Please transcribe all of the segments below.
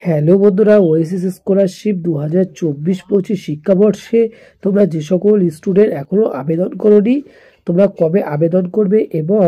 Hello বন্ধুরা, Oasis scholarship 2024-25 শিক্ষাবর্ষে তোমরা যে সকল স্টুডেন্ট এখনো আবেদন করোনি, তোমরা কবে আবেদন করবে এবং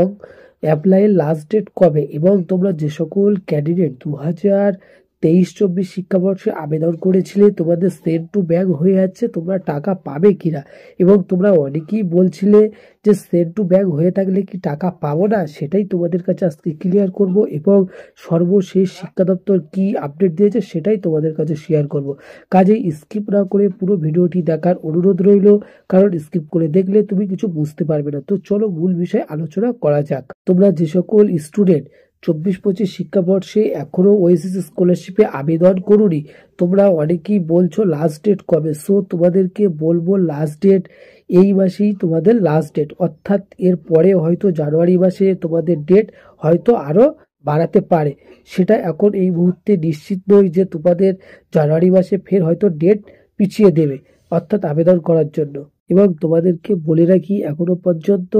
অ্যাপ্লাইয়ের লাস্ট ডেট কবে, এবং তোমরা যে সকল ক্যান্ডিডেট 2023-24 শিক্ষাবর্ষে আবেদন করেছিলে তোমাদের সেন্ড টু ব্যাক হয়ে যাচ্ছে, তোমরা টাকা পাবে কিনা, এবং তোমরা অনেকেই বলছিলে যে সেন্ড টু ব্যাক হয়ে থাকলে কি টাকা পাবো না, সেটাই তোমাদের কাছে আজকে ক্লিয়ার করব এবং সর্বশেষ শিক্ষা দপ্তর কি আপডেট দিয়েছে সেটাই তোমাদের কাছে শেয়ার করব। কাজেই স্কিপ না করে পুরো ভিডিওটি দেখার অনুরোধ রইল, কারণ স্কিপ করে দেখলে তুমি কিছু বুঝতে পারবে না। তো চলো মূল বিষয়ে আলোচনা করা যাক। তোমরা যে সকল স্টুডেন্ট 24-25 শিক্ষাবর্ষে এখনো ওয়েসিস স্কলারশিপে আবেদন করুনি, তোমরা অনেকেই বলছো লাস্ট ডেট কবে। সো তোমাদেরকে বলবো লাস্ট ডেট এই মাসেই তোমাদের লাস্ট ডেট, অর্থাৎ এর পরে হয়তো জানুয়ারি মাসে তোমাদের ডেট হয়তো আরো বাড়াতে পারে। সেটা এখন এই মুহূর্তে নিশ্চিত নয় যে তোমাদের জানুয়ারি মাসে ফের হয়তো ডেট পিছিয়ে দেবে, অর্থাৎ আবেদন করার জন্য। এবং তোমাদেরকে বলে রাখি, এখনো পর্যন্ত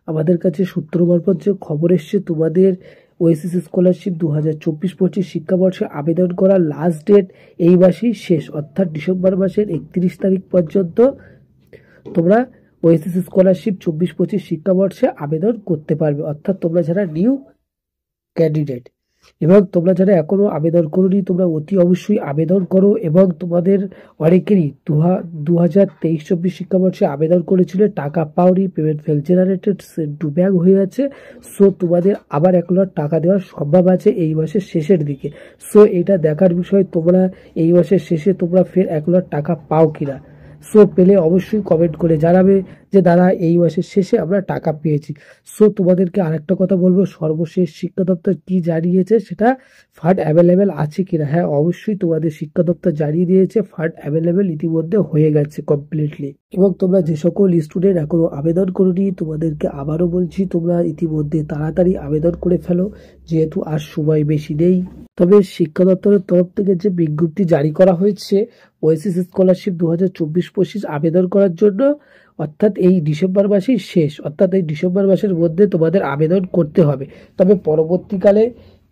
আমাদের কাছে সূত্র মারফত যে খবর এসছে, তোমাদের ওয়েসিস স্কলারশিপ 2024-25 শিক্ষাবর্ষে আবেদন করার লাস্ট ডেট এই মাসেই শেষ, অর্থাৎ ডিসেম্বর মাসের 31 তারিখ পর্যন্ত তোমরা ওয়েসিস স্কলারশিপ 24-25 শিক্ষাবর্ষে আবেদন করতে পারবে, অর্থাৎ তোমরা যারা নিউ ক্যান্ডিডেট। এবং তোমরা যারা এখনো আবেদন করোনি, তোমরা অতি অবশ্যই আবেদন করো। এবং তোমাদের অনেকেরই 2023-24 শিক্ষাবর্ষে আবেদন করেছিলে, টাকা পাওনি, payment fail generated, send to back হয়ে আছে। সো তোমাদের আবার 1 লাখ টাকা দেওয়ার সম্ভব আছে এই মাসের শেষের দিকে। সো এটা দেখার বিষয়, তোমরা এই মাসের শেষে তোমরা ফের 1 লাখ টাকা পাও কিনা। সো পেলে অবশ্যই কমেন্ট করে জানাবে যে দাদা এই মাসের শেষে আমরা টাকা পেয়েছি। সো তোমাদেরকে আরেকটা কথা বলবো, সর্বশেষ শিক্ষা দপ্তর কি জানিয়েছে সেটা, ফান্ড অ্যাভেলেবেল আছে কিনা। হ্যাঁ, অবশ্যই তোমাদের শিক্ষা দপ্তর জানিয়ে দিয়েছে ফান্ড অ্যাভেলেবেল ইতিমধ্যে হয়ে গেছে কমপ্লিটলি। এবং তোমরা যে সকল স্টুডেন্ট এখনো আবেদন করোনি, তোমাদেরকে আবারও বলছি তোমরা ইতিমধ্যে তাড়াতাড়ি আবেদন করে ফেলো, যেহেতু আর সময় বেশি নেই। তবে শিক্ষা দপ্তরের তরফ থেকে যে বিজ্ঞপ্তি জারি করা হয়েছে ওয়েসিস স্কলারশিপ 2024-25 আবেদন করার জন্য, অর্থাৎ এই ডিসেম্বর মাসেই শেষ, অর্থাৎ এই ডিসেম্বর মাসের মধ্যে তোমাদের আবেদন করতে হবে। তবে পরবর্তীকালে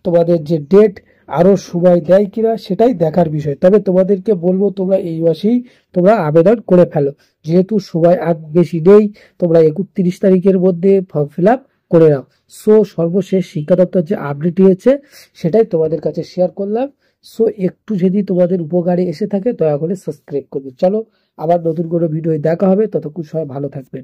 তোমাদের যে ডেট আরো সময় দেয় কিনা সেটাই দেখার বিষয়। তবে তোমাদেরকে বলবো তোমরা এই মাসেই তোমরা আবেদন করে ফেলো, যেহেতু সময় আর বেশি নেই। তোমরা 31 তারিখের মধ্যে ফর্ম ফিল আপ করে নাও। সো সর্বশেষ শিক্ষা দপ্তর যে আপডেট দিয়েছে সেটাই তোমাদের কাছে শেয়ার করলাম। সো একটু যদি তোমাদের উপকারে এসে থাকে দয়া করে সাবস্ক্রাইব করবে। চলো আবার নতুন কোনো ভিডিও দেখা হবে, ততক্ষণ সবাই ভালো থাকবেন।